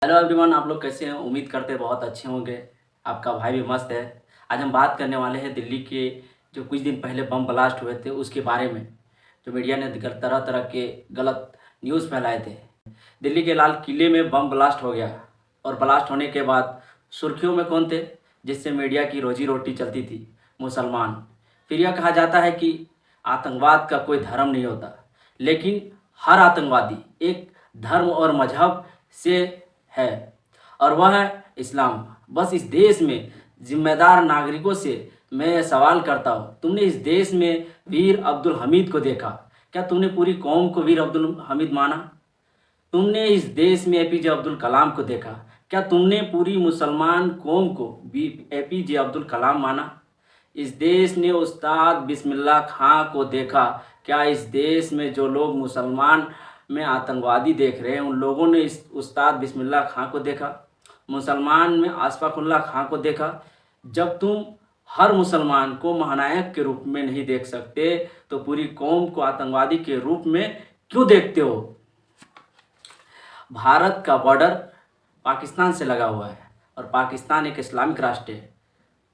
Hello everyone, आप लोग कैसे हैं? उम्मीद करते हैं बहुत अच्छे होंगे। आपका भाई भी मस्त है। आज हम बात करने वाले हैं दिल्ली के जो कुछ दिन पहले बम ब्लास्ट हुए थे उसके बारे में। जो मीडिया ने तरह तरह के गलत न्यूज़ फैलाए थे। दिल्ली के लाल किले में बम ब्लास्ट हो गया और ब्लास्ट होने के बाद सुर्खियों में कौन थे जिससे मीडिया की रोजी रोटी चलती थी? मुसलमान। फिर यह कहा जाता है कि आतंकवाद का कोई धर्म नहीं होता, लेकिन हर आतंकवादी एक धर्म और मजहब से है और वह है इस्लाम। बस इस देश में जिम्मेदार नागरिकों से मैं ये सवाल करता हूँ, तुमने इस देश में वीर अब्दुल हमीद को देखा? क्या तुमने पूरी कौम को वीर अब्दुल हमीद माना? तुमने इस देश में एपीजे अब्दुल कलाम को देखा? क्या तुमने पूरी मुसलमान कौम को भी एपीजे अब्दुल कलाम माना? इस देश ने उस्ताद बिस्मिल्लाह खां को देखा? क्या इस देश में जो लोग मुसलमान में आतंकवादी देख रहे हैं उन लोगों ने इस उस्ताद बिस्मिल्लाह खां को देखा? मुसलमान में अशफाकुल्लाह खां को देखा? जब तुम हर मुसलमान को महानायक के रूप में नहीं देख सकते तो पूरी कौम को आतंकवादी के रूप में क्यों देखते हो? भारत का बॉर्डर पाकिस्तान से लगा हुआ है और पाकिस्तान एक इस्लामिक राष्ट्र है।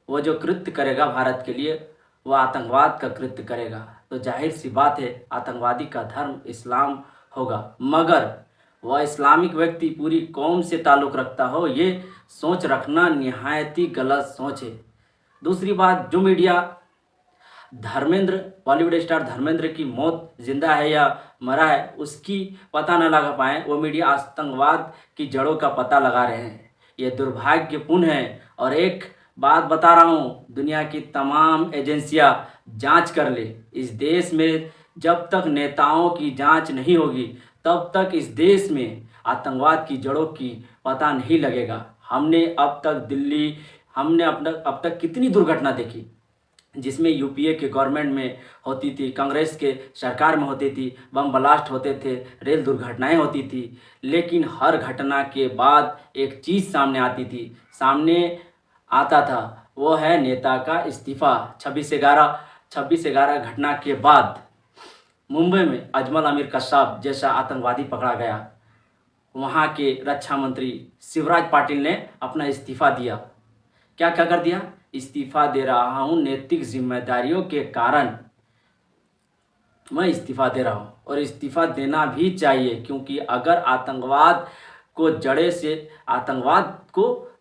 वो जो कृत्य करेगा भारत के लिए वह आतंकवाद का कृत्य करेगा, तो जाहिर सी बात है आतंकवादी का धर्म इस्लाम होगा। मगर वह इस्लामिक व्यक्ति पूरी कौम से ताल्लुक़ रखता हो, ये सोच रखना निहायत ही गलत सोच है। दूसरी बात, जो मीडिया धर्मेंद्र बॉलीवुड स्टार धर्मेंद्र की मौत जिंदा है या मरा है उसकी पता न लगा पाए, वो मीडिया आतंकवाद की जड़ों का पता लगा रहे हैं। ये दुर्भाग्यपूर्ण है। और एक बात बता रहा हूँ, दुनिया की तमाम एजेंसियां जांच कर ले। इस देश में जब तक नेताओं की जांच नहीं होगी तब तक इस देश में आतंकवाद की जड़ों की पता नहीं लगेगा। हमने अब तक कितनी दुर्घटना देखी जिसमें यूपीए के गवर्नमेंट में होती थी, कांग्रेस के सरकार में होती थी, बम ब्लास्ट होते थे, रेल दुर्घटनाएं होती थी, लेकिन हर घटना के बाद एक चीज़ सामने आता था, वो है नेता का इस्तीफ़ा। 26/11 घटना के बाद मुंबई में अजमल अमीर कश्यप जैसा आतंकवादी पकड़ा गया। वहाँ के रक्षा मंत्री शिवराज पाटिल ने अपना इस्तीफ़ा दिया। क्या क्या कर दिया? इस्तीफ़ा दे रहा हूँ, नैतिक जिम्मेदारियों के कारण मैं इस्तीफ़ा दे रहा हूँ और इस्तीफ़ा देना भी चाहिए, क्योंकि अगर आतंकवाद को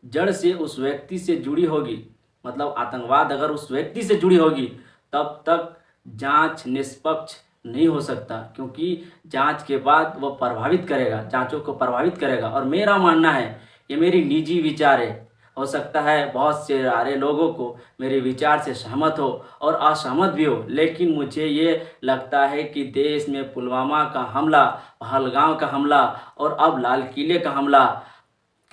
जड़ से उस व्यक्ति से जुड़ी होगी, मतलब आतंकवाद अगर उस व्यक्ति से जुड़ी होगी तब तक जांच निष्पक्ष नहीं हो सकता, क्योंकि जांच के बाद वह जांचों को प्रभावित करेगा। और मेरा मानना है, ये मेरी निजी विचार है, हो सकता है बहुत से सारे लोगों को मेरे विचार से सहमत हो और असहमत भी हो, लेकिन मुझे ये लगता है कि देश में पुलवामा का हमला, पहलगाम का हमला और अब लाल किले का हमला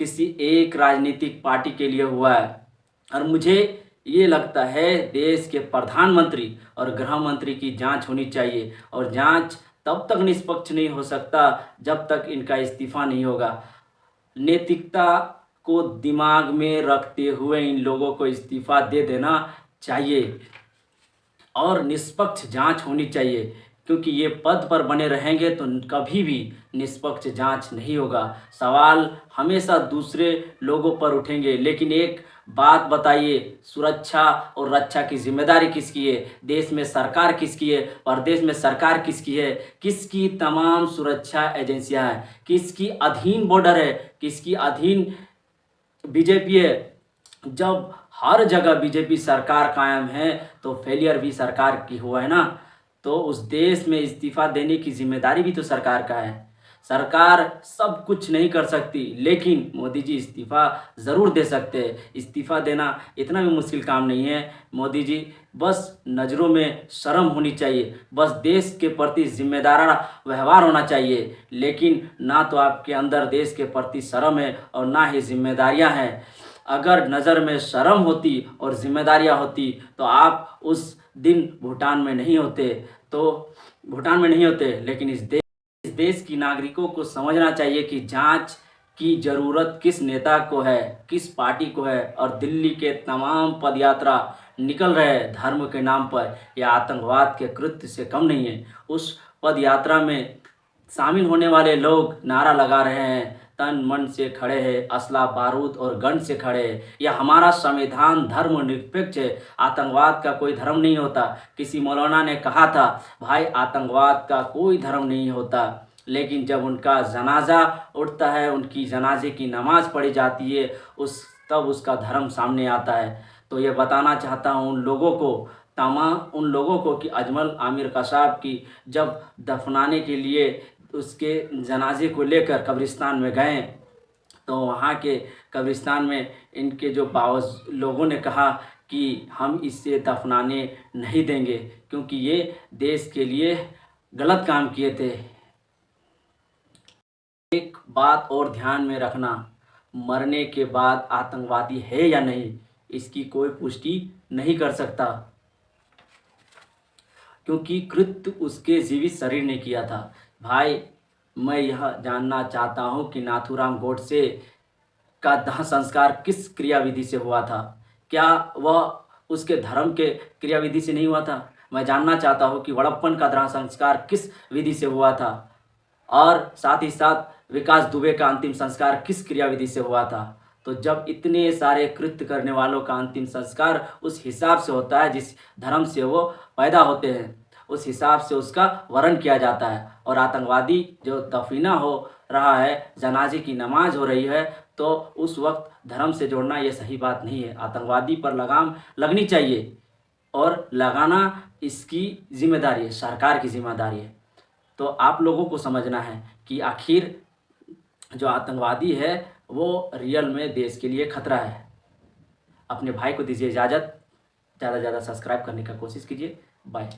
किसी एक राजनीतिक पार्टी के लिए हुआ है। और मुझे ये लगता है देश के प्रधानमंत्री और गृह मंत्री की जांच होनी चाहिए, और जांच तब तक निष्पक्ष नहीं हो सकता जब तक इनका इस्तीफ़ा नहीं होगा। नैतिकता को दिमाग में रखते हुए इन लोगों को इस्तीफ़ा दे देना चाहिए और निष्पक्ष जांच होनी चाहिए, क्योंकि ये पद पर बने रहेंगे तो कभी भी निष्पक्ष जांच नहीं होगा। सवाल हमेशा दूसरे लोगों पर उठेंगे, लेकिन एक बात बताइए, सुरक्षा और रक्षा की जिम्मेदारी किसकी है? देश में सरकार किसकी है? प्रदेश में सरकार किसकी है? किसकी तमाम सुरक्षा एजेंसियां हैं? किसकी अधीन बॉर्डर है? किसकी अधीन बीजेपी है? जब हर जगह बीजेपी सरकार कायम है तो फेलियर भी सरकार की हुआ है ना। तो उस देश में इस्तीफ़ा देने की जिम्मेदारी भी तो सरकार का है। सरकार सब कुछ नहीं कर सकती, लेकिन मोदी जी इस्तीफ़ा ज़रूर दे सकते हैं। इस्तीफ़ा देना इतना भी मुश्किल काम नहीं है। मोदी जी, बस नज़रों में शर्म होनी चाहिए, बस देश के प्रति जिम्मेदाराना व्यवहार होना चाहिए, लेकिन ना तो आपके अंदर देश के प्रति शर्म है और ना ही जिम्मेदारियां हैं। अगर नज़र में शर्म होती और जिम्मेदारियां होती तो आप उस दिन भूटान में नहीं होते। लेकिन इस देश की नागरिकों को समझना चाहिए कि जांच की ज़रूरत किस नेता को है, किस पार्टी को है। और दिल्ली के तमाम पदयात्रा निकल रहे हैं धर्म के नाम पर, यह आतंकवाद के कृत्य से कम नहीं है। उस पदयात्रा में शामिल होने वाले लोग नारा लगा रहे हैं, तन मन से खड़े हैं, असला बारूद और गन से खड़े हैं। यह हमारा संविधान धर्मनिरपेक्ष है। आतंकवाद का कोई धर्म नहीं होता। किसी मौलाना ने कहा था, भाई आतंकवाद का कोई धर्म नहीं होता, लेकिन जब उनका जनाजा उठता है, उनकी जनाजे की नमाज़ पढ़ी जाती है, तब उसका धर्म सामने आता है। तो ये बताना चाहता हूँ उन लोगों को कि अजमल आमिर कसाब की जब दफनाने के लिए उसके जनाजे को लेकर कब्रिस्तान में गए, तो वहाँ के कब्रिस्तान में इनके जो लोगों ने कहा कि हम इसे दफनाने नहीं देंगे, क्योंकि ये देश के लिए गलत काम किए थे। एक बात और ध्यान में रखना, मरने के बाद आतंकवादी है या नहीं, इसकी कोई पुष्टि नहीं कर सकता, क्योंकि कृत्य उसके जीवित शरीर ने किया था। भाई, मैं यह जानना चाहता हूँ कि नाथूराम गोडसे का दाह संस्कार किस क्रियाविधि से हुआ था? क्या वह उसके धर्म के क्रियाविधि से नहीं हुआ था? मैं जानना चाहता हूँ कि वड़प्पन का दाह संस्कार किस विधि से हुआ था, और साथ ही साथ विकास दुबे का अंतिम संस्कार किस क्रियाविधि से हुआ था। तो जब इतने सारे कृत्य करने वालों का अंतिम संस्कार उस हिसाब से होता है जिस धर्म से वो पैदा होते हैं, उस हिसाब से उसका वरण किया जाता है। और आतंकवादी जो दफीना हो रहा है, जनाजे की नमाज हो रही है, तो उस वक्त धर्म से जोड़ना ये सही बात नहीं है। आतंकवादी पर लगाम लगनी चाहिए, और लगाना इसकी जिम्मेदारी है, सरकार की जिम्मेदारी है। तो आप लोगों को समझना है कि आखिर जो आतंकवादी है वो रियल में देश के लिए खतरा है। अपने भाई को दीजिए इजाज़त, ज़्यादा से ज़्यादा सब्सक्राइब करने का कोशिश कीजिए। बाय।